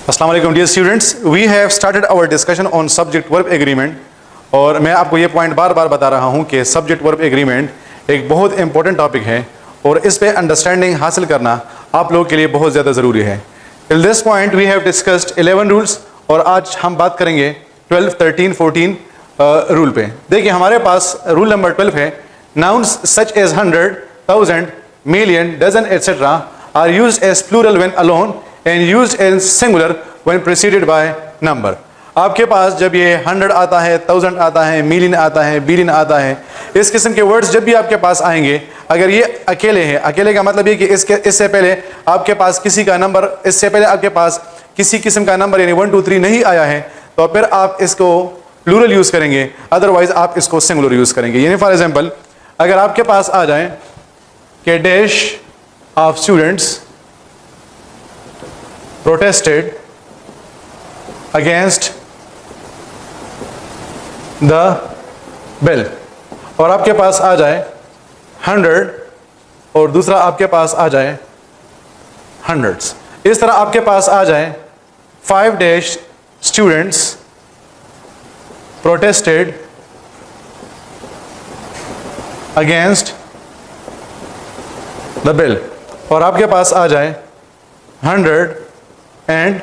अस्सलाम वालेकुम dear students, we have started our discussion on subject verb agreement. और मैं आपको ये पॉइंट बार बार बता रहा हूँ कि सब्जेक्ट वर्ब एग्रीमेंट एक बहुत इंपॉर्टेंट टॉपिक है और इस पे अंडरस्टैंडिंग हासिल करना आप लोगों के लिए बहुत ज़्यादा ज़रूरी है। Till this point we have discussed 11 rules और आज हम बात करेंगे 12, 13, 14 रूल पे। देखिए हमारे पास रूल नंबर 12 है, nouns such as 100, 1000, million, dozen etcetera are used as plural when alone and used as singular when preceded by number. आपके पास जब ये 100 आता है, 1000 आता है, मिलियन आता है, बिलियन आता है, इस किस्म के वर्ड्स जब भी आपके पास आएंगे, अगर ये अकेले हैं, अकेले का मतलब ये कि इससे पहले आपके पास किसी का नंबर, इससे पहले आपके पास किसी किस्म का नंबर यानी 1, 2, 3 नहीं आया है, तो फिर आप इसको प्लूरल यूज करेंगे, अदरवाइज आप इसको सिंगुलर यूज करेंगे। यानी फॉर एग्जांपल अगर आपके पास आ जाए कि dash of students protested against the bill और आपके पास आ जाए 100 और दूसरा आपके पास आ जाए hundreds, इस तरह आपके पास आ जाए 5 dash students protested against the bill और आपके पास आ जाए 100 एंड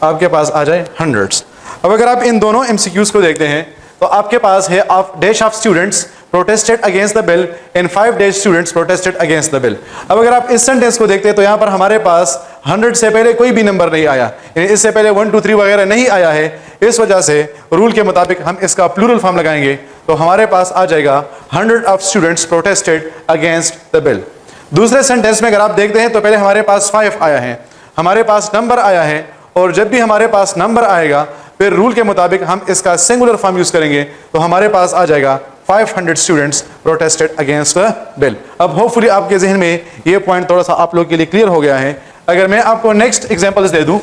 आपके पास आ जाए हंड्रेड्स। अब अगर आप इन दोनों एमसीक्यूज को देखते हैं तो आपके पास है of dash of students protested against the bill and 5 dash students protested against the bill. अब अगर आप इस सेंटेंस को देखते हैं तो यहां पर हमारे पास 100 से पहले कोई भी नंबर नहीं आया, यानी इससे पहले 1, 2, 3 वगैरह नहीं आया है। इस वजह से रूल के मुताबिक हम इसका प्लूरल फॉर्म लगाएंगे तो हमारे पास आ जाएगा 100 of students protested against the bill. दूसरे सेंटेंस में अगर आप देखते हैं तो पहले हमारे पास 5 आया है, हमारे पास नंबर आया है, और जब भी हमारे पास नंबर आएगा फिर रूल के मुताबिक हम इसका सिंगुलर फॉर्म यूज करेंगे तो हमारे पास आ जाएगा 500 students protested against the bill. अब होपफुली आपके जहन में ये पॉइंट थोड़ा सा आप लोग के लिए क्लियर हो गया है। अगर मैं आपको नेक्स्ट एग्जांपल्स दे दूं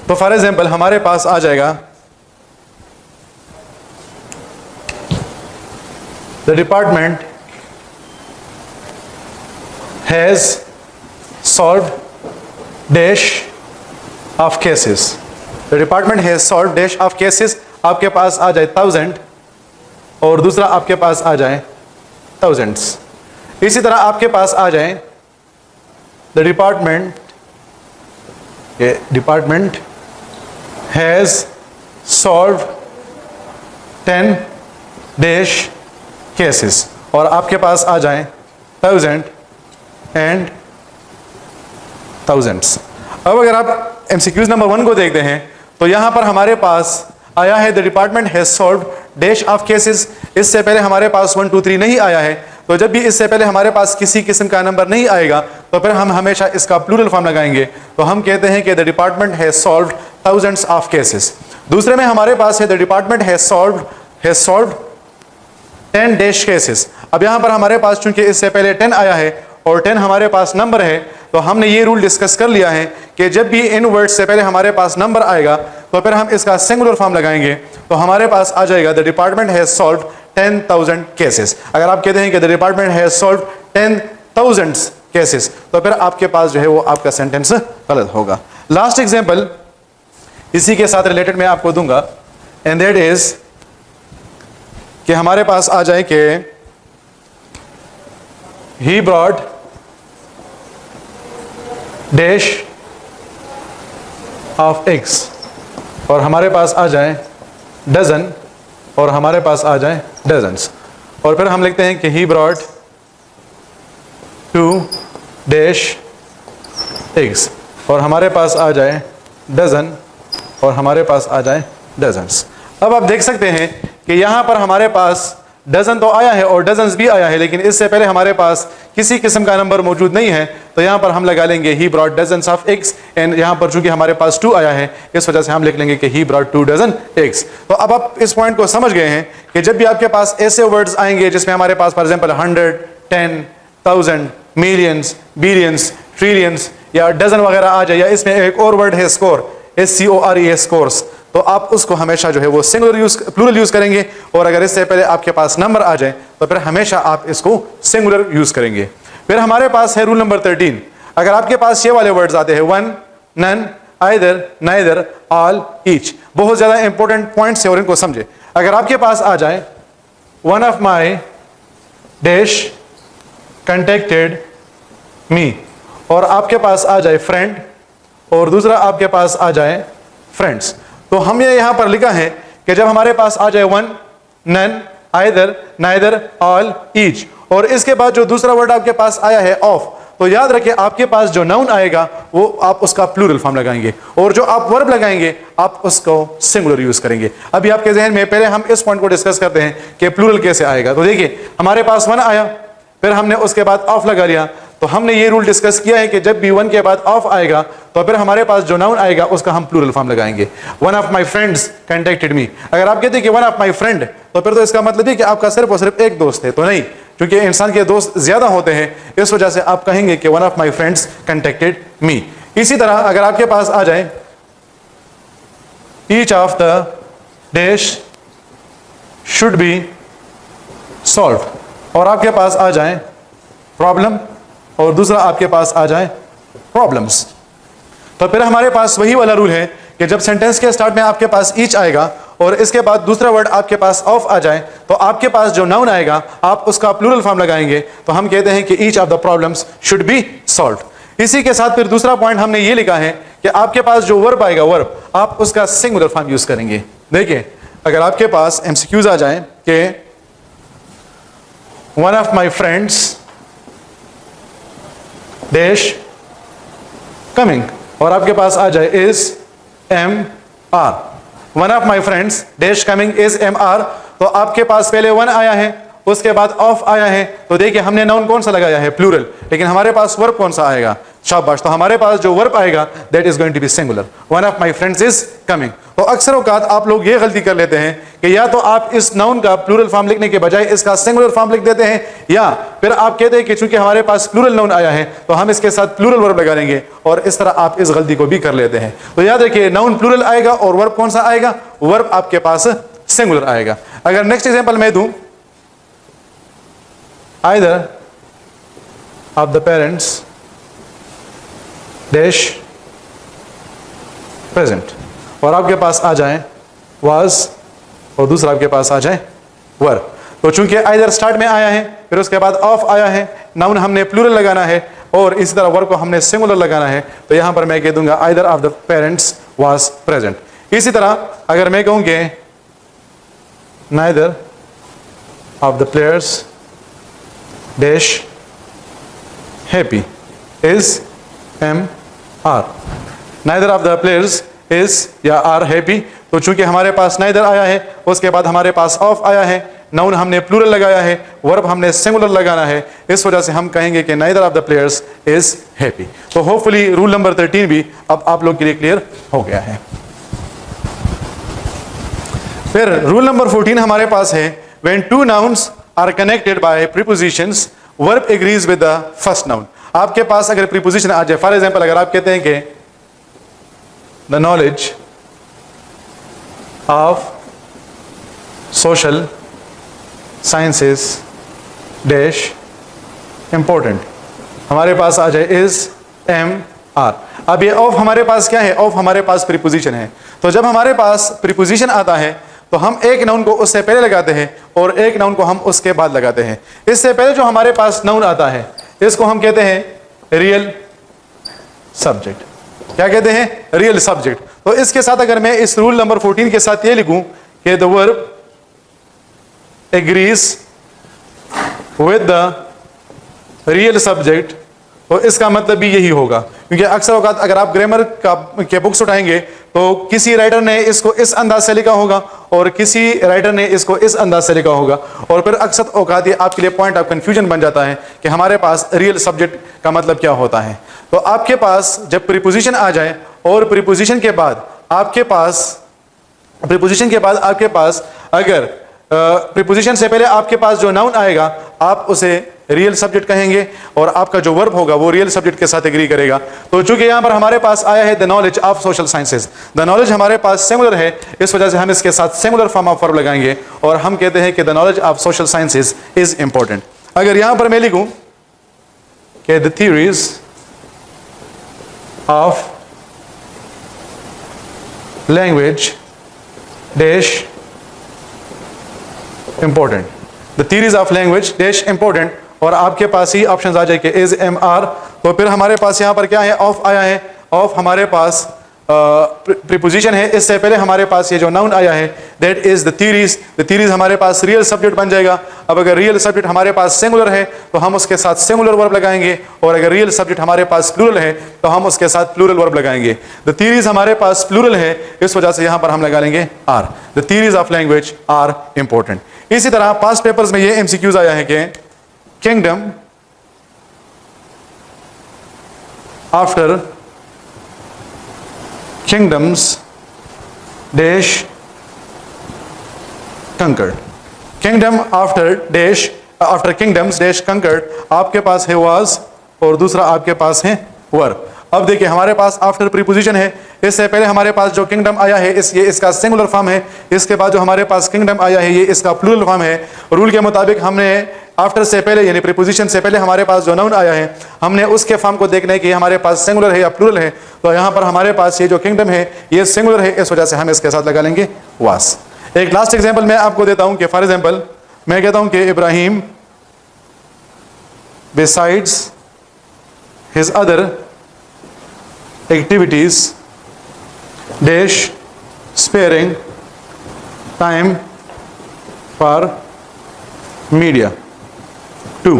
तो फॉर एग्जांपल हमारे पास आ जाएगा the department has solved dash of cases. The department has solved dash of cases, आपके पास आ जाए 1000 और दूसरा आपके पास आ जाए thousands। इसी तरह आपके पास आ जाए the department has solved 10 dash cases और आपके पास आ जाए 1000 एंड thousands। अब अगर आप एमसीक्यूज नंबर 1 को देखते हैं तो यहां पर हमारे पास आया है the department has solved dash of cases. इससे पहले हमारे पास 1, 2, 3 नहीं आया है, तो जब भी इससे पहले हमारे पास किसी किस्म का नंबर नहीं आएगा तो फिर हम हमेशा इसका प्लूरल फॉर्म लगाएंगे, तो हम कहते हैं कि the department has solved thousands of cases. दूसरे में हमारे पास है the department has solved 10 dash cases. अब यहां पर हमारे पास चूंकि इससे पहले 10 आया है और 10 हमारे पास नंबर है, तो हमने ये रूल डिस्कस कर लिया है कि जब भी इन वर्ड्स से पहले हमारे पास नंबर आएगा तो फिर हम इसका सिंगुलर फॉर्म लगाएंगे, तो हमारे पास आ जाएगा the department has solved 10,000 cases. अगर आप कहते हैं कि the department has solved 10,000 cases तो फिर आपके पास जो है वो आपका सेंटेंस गलत होगा। लास्ट एग्जांपल इसी के साथ रिलेटेड मैं आपको दूंगा एंड दैट इज कि हमारे पास आ जाए कि he brought dash of eggs और हमारे पास आ जाए डजन और हमारे पास आ जाए डजन्स, और फिर हम लिखते हैं कि ही ब्रॉट 2 डैश एग्स और हमारे पास आ जाए डजन और हमारे पास आ जाए डजन्स। अब आप देख सकते हैं कि यहां पर हमारे पास डजन तो आया है और डजन्स भी आया है, लेकिन इससे पहले हमारे पास किसी किस्म का नंबर मौजूद नहीं है, तो यहां पर हम लगा लेंगे he brought dozens of eggs and यहां पर चूंकि हमारे पास 2 आया है इस वजह से हम लिख लेंगे कि ही ब्रॉट 2 डजन एग्स। तो अब आप इस पॉइंट को समझ गए हैं कि जब भी आपके पास ऐसे वर्ड्स आएंगे जिसमें हमारे पास for example 100, 10, 1000, millions, billions, trillions या डजन वगैरह आ जाए, या इसमें एक और वर्ड है स्कोर, SCORE स्कोर्स, तो आप उसको हमेशा जो है वो सिंगुलर प्लूरल यूज करेंगे, और अगर इससे पहले आपके पास नंबर आ जाए तो फिर हमेशा आप इसको सिंगुलर यूज करेंगे। फिर हमारे पास है रूल नंबर 13। अगर आपके पास ये वाले वर्ड्स आते हैं 1, none, either, neither, all, each. बहुत ज्यादा इंपॉर्टेंट पॉइंट्स है और इनको समझे। अगर आपके पास आ जाए one of my dash contacted me, और आपके पास आ जाए फ्रेंड, और दूसरा आपके पास आ जाए फ्रेंड्स, तो हमने यहां पर लिखा है कि जब हमारे पास आ जाए one, none, either, neither, all, each, और इसके बाद जो दूसरा वर्ड आपके पास आया है ऑफ, तो याद रखिए आपके पास जो नाउन आएगा वो आप उसका प्लूरल फॉर्म लगाएंगे, और जो आप वर्ब लगाएंगे आप उसको सिंगुलर यूज करेंगे। अभी आपके जहन में पहले हम इस पॉइंट को डिस्कस करते हैं कि प्लूरल कैसे आएगा। तो देखिए हमारे पास वन आया, फिर हमने उसके बाद ऑफ लगा लिया, तो हमने ये रूल डिस्कस किया है कि जब भी वन के बाद ऑफ आएगा तो फिर हमारे पास जो नाउन आएगा उसका हम प्लूरल फॉर्म लगाएंगे। One of my friends contacted me, अगर आप कहते हैं कि वन ऑफ माई फ्रेंड, तो फिर तो इसका मतलब है कि आपका सिर्फ और सिर्फ एक दोस्त है, तो नहीं, क्योंकि इंसान के दोस्त ज्यादा होते हैं, इस वजह से आप कहेंगे कि one of my friends contacted me. इसी तरह अगर आपके पास आ जाए each of the dash should be solve, और आपके पास आ जाए प्रॉब्लम, और दूसरा आपके पास आ जाए प्रॉब्लम्स, तो फिर हमारे पास वही वाला रूल है कि जब सेंटेंस के स्टार्ट में आपके पास ईच आएगा और इसके बाद दूसरा वर्ड आपके पास ऑफ आ जाए, तो आपके पास जो नाउन आएगा आप उसका प्लूरल फॉर्म लगाएंगे, तो हम कहते हैं कि each of the problems should be solved. इसी के साथ फिर दूसरा पॉइंट हमने ये लिखा है कि आपके पास जो वर्ब आएगा, वर्ब आप उसका सिंगुलर फॉर्म यूज करेंगे। देखिए अगर आपके पास एमसीक्यूज आ जाए कि one of my friends dash coming, और आपके पास आ जाए is am are, one of my friends dash coming is am are, तो आपके पास पहले वन आया है, उसके बाद ऑफ आया है, तो देखिए हमने नाउन कौन सा लगाया है, प्लूरल, लेकिन हमारे पास वर्ब कौन सा आएगा, शाबाश, तो हमारे पास जो वर्ब आएगा that is going to be singular, one of my friends is coming. तो अक्सर औकात आप लोग ये गलती कर लेते हैं कि या तो आप इस नाउन का प्लूरल फॉर्म लिखने के बजाय इसका सिंगुलर फॉर्म लिख देते हैं, या फिर आप कहते हैं कि चूंकि हमारे पास प्लूरल नाउन आया है तो हम इसके साथ प्लूरल वर्ब लगा लेंगे, और इस तरह आप इस गलती को भी कर लेते हैं। तो याद रखिए नाउन प्लूरल आएगा और वर्ब कौन सा आएगा, वर्ब आपके पास सिंगुलर आएगा। अगर नेक्स्ट एग्जांपल मैं दूं, either of the parents dash present, और आपके पास आ जाए was, और दूसरा आपके पास आ जाए were, तो चूंकि either स्टार्ट में आया है, फिर उसके बाद ऑफ आया है, नाउन हमने प्लूरल लगाना है और इसी तरह वर्ब को हमने सिंगुलर लगाना है, तो यहां पर मैं कह दूंगा either of the parents was present। इसी तरह अगर मैं कहूं कि neither of the players dash happy is am are, neither of the players is या आर हैप्पी, तो चूंकि हमारे पास नाइदर आया है, उसके बाद हमारे पास ऑफ आया है, नाउन हमने प्लूरल लगाया है, वर्ब हमने सिंगुलर लगाना है, इस वजह से हम कहेंगे कि neither of the players is happy. तो होपफुली रूल नंबर 13 भी अब आप लोग के लिए क्लियर हो गया है। फिर रूल नंबर 14 हमारे पास है, when two nouns are connected by prepositions, verb agrees with the first noun। आपके पास अगर preposition आ जाए, फॉर एग्जाम्पल अगर आप कहते हैं कि the knowledge of social sciences dash important, हमारे पास आ जाए is am are। अब ये of हमारे पास क्या है, of हमारे पास preposition है, तो जब हमारे पास preposition आता है तो हम एक नाउन को उससे पहले लगाते हैं और एक नाउन को हम उसके बाद लगाते हैं। इससे पहले जो हमारे पास नाउन आता है इसको हम कहते हैं रियल सब्जेक्ट। क्या कहते हैं, रियल सब्जेक्ट। तो इसके साथ अगर मैं इस रूल नंबर 14 के साथ ये लिखूं कि the verb agrees with the real subject, तो इसका मतलब भी यही होगा, क्योंकि अक्सर औकात अगर आप ग्रामर के बुक्स उठाएंगे तो किसी राइटर ने इसको इस अंदाज से लिखा होगा और किसी राइटर ने इसको इस अंदाज से लिखा होगा, और फिर अक्सर औकात ये आपके लिए पॉइंट ऑफ कंफ्यूजन बन जाता है कि हमारे पास रियल सब्जेक्ट का मतलब क्या होता है। तो आपके पास जब प्रीपोजिशन आ जाए और प्रीपोजिशन के बाद आपके पास अगर प्रीपोजिशन से पहले आपके पास जो नाउन आएगा आप उसे रियल सब्जेक्ट कहेंगे और आपका जो वर्ब होगा वो रियल सब्जेक्ट के साथ एग्री करेगा। तो चूंकि यहां पर हमारे पास आया है the knowledge of social sciences, the knowledge हमारे पास सिंगुलर है, इस वजह से हम इसके साथ सिंगुलर फॉर्म ऑफ वर्ब लगाएंगे और हम कहते हैं कि the knowledge of social sciences is important. अगर यहां पर मैं लिखूं कि the theories of language dash important, the theories of language dash important, और आपके पास ही ऑप्शन आ जाए कि इज एम आर, तो फिर हमारे पास यहाँ पर क्या है, ऑफ आया है। ऑफ हमारे पास प्रीपोजिशन है, इससे पहले हमारे पास ये जो नाउन आया है that is the theories, the theories हमारे पास रियल सब्जेक्ट बन जाएगा। अब अगर रियल सब्जेक्ट हमारे पास सिंगुलर है तो हम उसके साथ सिंगुलर वर्ब लगाएंगे, और अगर रियल सब्जेक्ट हमारे पास प्लूरल है तो हम उसके साथ प्लूरल वर्ब लगाएंगे। द थीरीज हमारे पास प्लूरल है, इस वजह से यहां पर हम लगा लेंगे are, the theories of language are important. इसी तरह पास्ट पेपर्स में ये एमसीक्यूज आया है कि kingdom after kingdoms dash conquered, kingdom after dash after kingdoms dash conquered, आपके पास है was और दूसरा आपके पास है were। अब देखिए हमारे पास आफ्टर प्रीपोजिशन है, इससे पहले हमारे पास जो किंगडम आया है ये इसका सिंगुलर फॉर्म है, इसके बाद जो हमारे पास किंगडम आया है ये इसका प्लूरल फॉर्म है। रूल के मुताबिक हमने आफ्टर से पहले यानी प्रीपोजिशन से पहले हमारे पास जो नाउन आया है हमने उसके फॉर्म को देखना है कि हमारे पास सिंगुलर है या प्लूरल है। तो यहाँ पर हमारे पास ये जो किंगडम है ये सिंगुलर है, इस वजह से हम इसके साथ लगा लेंगे वास। एक लास्ट एग्जाम्पल मैं आपको देता हूँ कि फॉर एग्जाम्पल मैं कहता हूँ कि Ibrahim besides his other activities dash sparing time for media 2,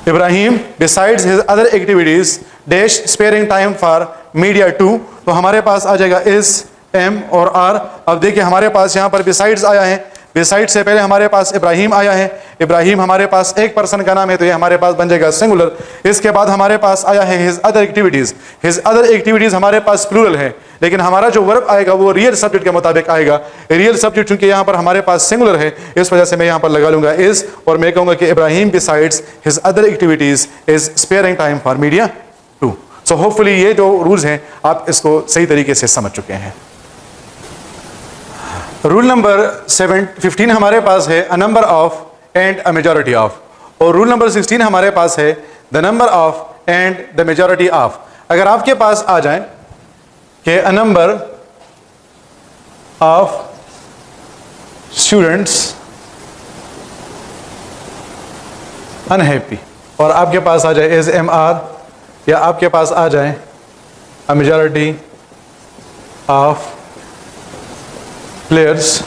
Ibrahim besides his other activities dash sparing time for media 2, तो हमारे पास आ जाएगा is am और are। अब देखिए हमारे पास यहाँ पर besides आया है, बिसाइड से पहले हमारे पास इब्राहिम आया है, इब्राहिम हमारे पास एक पर्सन का नाम है तो ये हमारे पास बन जाएगा सिंगुलर। इसके बाद हमारे पास आया है his other activities, his other activities हमारे पास प्लूरल है, लेकिन हमारा जो वर्ब आएगा वो रियल सब्जेक्ट के मुताबिक आएगा। रियल सब्जेक्ट चूंकि यहाँ पर हमारे पास सिंगुलर है इस वजह से मैं यहाँ पर लगा लूंगा इज, और मैं कहूंगा कि Ibrahim besides his other activities is sparing time for media 2। So hopefully ये जो रूल्स हैं आप इसको सही तरीके से समझ चुके हैं। रूल नंबर 15 हमारे पास है अ number of and a majority of, और रूल नंबर 16 हमारे पास है the number of and the majority of. अगर आपके पास आ जाए कि a number of students unhappy, और आपके पास आ जाए इज एम आर, या आपके पास आ जाए अ majority of players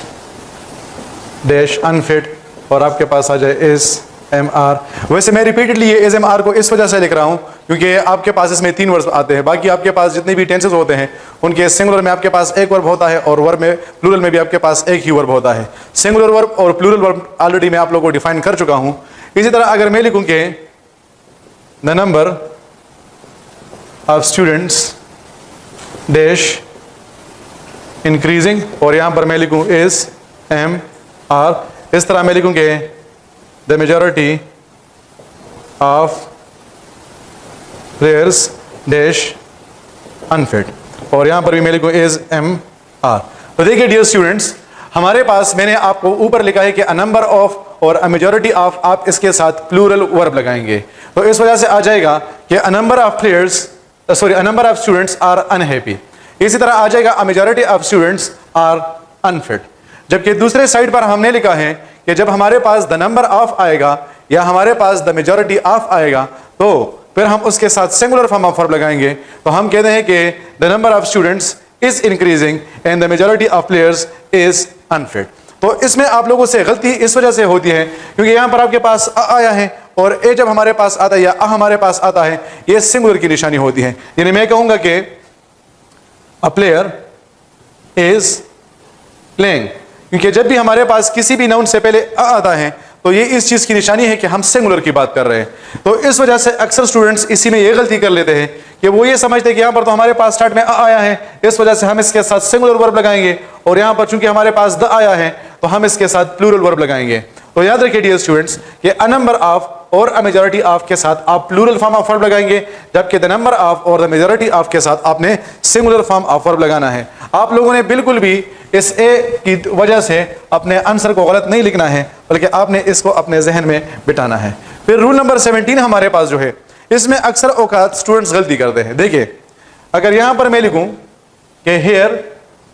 dash unfit, और आपके पास आ जाए इज एम आर। वैसे मैं रिपीटेडली ये इज एम आर को इस वजह से लिख रहा हूं क्योंकि आपके पास इसमें 3 वर्ड्स आते हैं, बाकी आपके पास जितने भी टेंसेस होते हैं उनके सिंगुलर में आपके पास एक वर्ब होता है और वर्ब में प्लूरल में भी आपके पास एक ही वर्ब होता है। सिंगुलर वर्ब और प्लूरल वर्ब ऑलरेडी मैं आप लोगों को डिफाइन कर चुका हूं। इसी तरह अगर मैं लिखूं कि the number of students dash increasing, और यहां पर मैं लिखूं इज एम आर, इस तरह मैं लिखूंगे the majority of players dash unfit, और यहां पर भी मैं लिखूं इज एम आर। तो देखिए डियर स्टूडेंट्स, हमारे पास मैंने आपको ऊपर लिखा है कि अ नंबर ऑफ और अ मेजॉरिटी ऑफ, आप इसके साथ प्लूरल वर्ब लगाएंगे तो इस वजह से आ जाएगा कि a number of players a number of students are unhappy. इसी तरह आ जाएगा a majority of students are unfit. जबकि दूसरे साइड पर हमने लिखा है कि जब हमारे पास द नंबर ऑफ आएगा या हमारे पास द मेजॉरिटी ऑफ आएगा तो फिर हम उसके साथ सिंगुलर फॉर्म ऑफ वर्ब लगाएंगे। तो हम कहते हैं कि the number of students is increasing and the majority of players is unfit. तो इसमें आप लोगों से गलती इस वजह से होती है क्योंकि यहां पर आपके पास अ आया है और ए जब हमारे पास आता है या अ हमारे पास आता है ये सिंगुलर की निशानी होती है। यानी मैं कहूंगा कि अ प्लेयर इज प्लेइंग, क्योंकि जब भी हमारे पास किसी भी नाउन से पहले अ आता है तो ये इस चीज की निशानी है कि हम सिंगुलर की बात कर रहे हैं। तो इस वजह से अक्सर स्टूडेंट्स इसी में ये गलती कर लेते हैं कि वो ये समझते हैं कि यहाँ पर तो हमारे पास स्टार्ट में अ आया है, इस वजह से हम इसके साथ सिंगुलर वर्ब लगाएंगे, और यहाँ पर चूंकि हमारे पास द आया है तो हम इसके साथ प्लूरल वर्ब लगाएंगे। तो याद रखिए डियर स्टूडेंट्स कि अ नंबर ऑफ और अ मेजॉरिटी ऑफ के साथ आप प्लूरल फॉर्म ऑफ वर्ब लगाएंगे, जबकि द नंबर ऑफ और द मेजॉरिटी ऑफ के साथ आपने सिंगुलर फॉर्म ऑफ वर्ब लगाना है। आप लोगों ने बिल्कुल भी इस ए की वजह से अपने आंसर को गलत नहीं लिखना है, बल्कि आपने इसको अपने जहन में बिठाना है। फिर रूल नंबर 17 हमारे पास जो है इसमें अक्सर औकात स्टूडेंट्स गलती करते हैं। देखिए अगर यहां पर मैं लिखूं कि here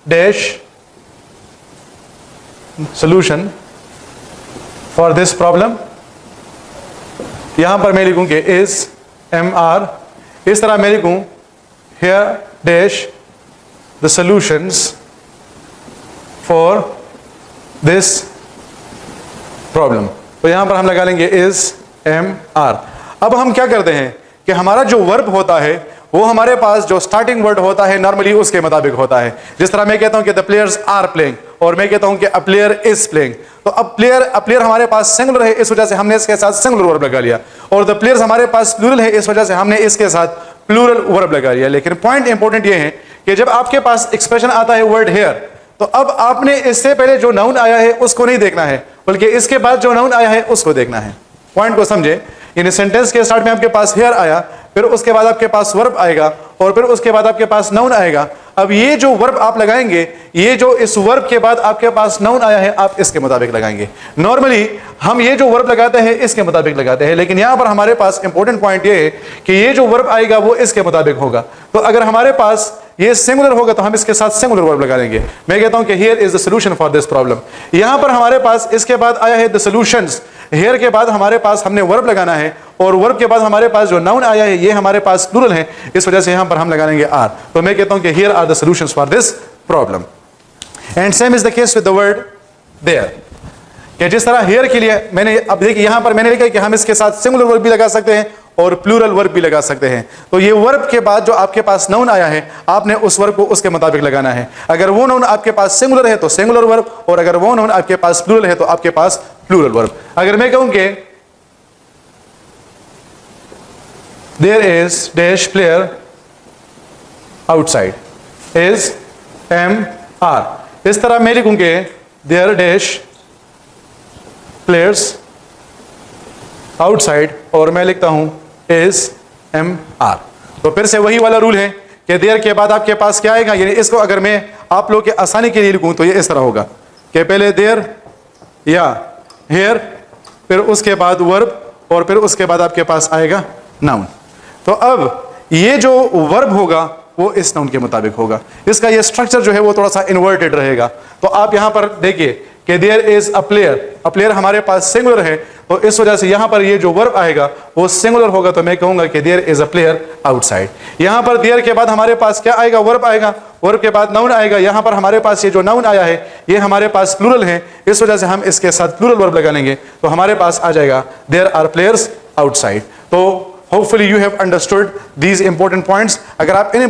dash solution for this problem। यहां पर मैं लिखूं कि is MR, इस तरह मैं लिखूं here dash the solutions for this problem। तो यहां पर हम लगा लेंगे is MR। अब हम क्या करते हैं कि हमारा जो वर्ब होता है वो हमारे पास जो स्टार्टिंग वर्ड होता है नॉर्मली उसके मुताबिक होता है। जिस तरह मैं कहता हूं कि द प्लेयर्स आर प्लेइंग और मैं कहता हूं कि अ प्लेयर इज प्लेइंग, तो अब प्लेयर हमारे पास सिंगुलर है, इस वजह से हमने इसके साथ सिंगुलर वर्ब लगा लिया, और द प्लेयर्स हमारे पास प्लूरल है, इस वजह से हमने इसके साथ प्लूरल वर्ब लगा लिया। लेकिन पॉइंट इंपॉर्टेंट ये है कि जब आपके पास एक्सप्रेशन आता है वर्ड हेयर, तो अब आपने इससे पहले जो नाउन आया है उसको नहीं देखना है, बल्कि इसके बाद जो नाउन आया है उसको देखना है। पॉइंट को समझे, यानी सेंटेंस के स्टार्ट में आपके पास हेयर आया, फिर उसके बाद आपके पास वर्ब आएगा, और फिर उसके बाद आपके पास नाउन आएगा। अब ये जो वर्ब आप लगाएंगे, ये जो इस वर्ब के बाद आपके पास नाउन आया है, आप इसके मुताबिक लगाएंगे। नॉर्मली हम ये जो वर्ब लगाते हैं इसके मुताबिक लगाते हैं, लेकिन यहां पर हमारे पास इंपॉर्टेंट पॉइंट ये है कि ये जो वर्ब आएगा वो इसके मुताबिक होगा। तो अगर हमारे पास ये सिंगुलर होगा तो हम इसके साथ सिंगुलर वर्ब लगा लेंगे। मैं कहता हूं कि here is the solution for this problem. यहां पर हमारे पास इसके बाद आया है द सॉल्यूशंस, हेयर के बाद हमारे पास हमने वर्ब लगाना है, और वर्ब के बाद हमारे पास जो नाउन आया है ये हमारे पास प्लूरल है, इस वजह से यहां पर हम लगा लेंगे आर। तो मैं कहता हूं कि here are the solutions for this problem. And same is the case with the word there, कि जिस तरह हेयर के लिए मैंने, अब देखिए यहां पर मैंने लिखा है कि हम इसके साथ सिंगुलर वर्ब भी लगा सकते हैं और प्लूरल वर्ब भी लगा सकते हैं। तो ये वर्ब के बाद जो आपके पास नाउन आया है, आपने उस वर्ब को उसके मुताबिक लगाना है। अगर वो नाउन आपके पास सिंगुलर है तो सिंगुलर वर्ब, और अगर वो नाउन आपके पास प्लूरल है तो आपके पास प्लूरल वर्ब। अगर मैं कहूं कि there is dash player outside is MR, इस तरह मैं लिखूं कि देयर डैश प्लेयर्स आउटसाइड, और मैं लिखता हूं इज MR। तो फिर से वही वाला रूल है कि देयर के बाद आपके पास क्या आएगा, यानी इसको अगर मैं आप लोग के आसानी के लिए लिखूं तो ये इस तरह होगा कि पहले देयर या हेयर, फिर उसके बाद वर्ब, और फिर उसके बाद आपके पास आएगा नाउन। तो अब ये जो वर्ब होगा वो इस नाउन के मुताबिक होगा। इसका ये स्ट्रक्चर जो है वो थोड़ा सा इन्वर्टेड रहेगा। तो आप यहां पर देखिए कि देयर इज अ प्लेयर हमारे पास सिंगुलर है, तो इस वजह से यहां पर ये जो वर्ब आएगा वो सिंगुलर होगा, तो मैं कहूंगा कि there is a player outside. यहां पर देयर के बाद हमारे पास क्या आएगा, वर्ब आएगा, वर्ब के बाद नाउन आएगा। यहां पर हमारे पास ये जो नाउन आया है ये हमारे पास प्लूरल है, इस वजह से हम इसके साथ प्लूरल वर्ब लगा लेंगे, तो हमारे पास आ जाएगा देयर आर प्लेयर्स आउटसाइड। तो hopefully you have understood these important points। अगर आप इन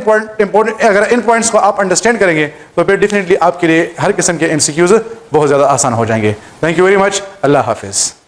पॉइंट्स को आप अंडरस्टैंड करेंगे तो फिर डेफिनेटली आपके लिए हर किस्म के MCQs बहुत ज़्यादा आसान हो जाएंगे। Thank you very much. अल्लाह हाफिज़।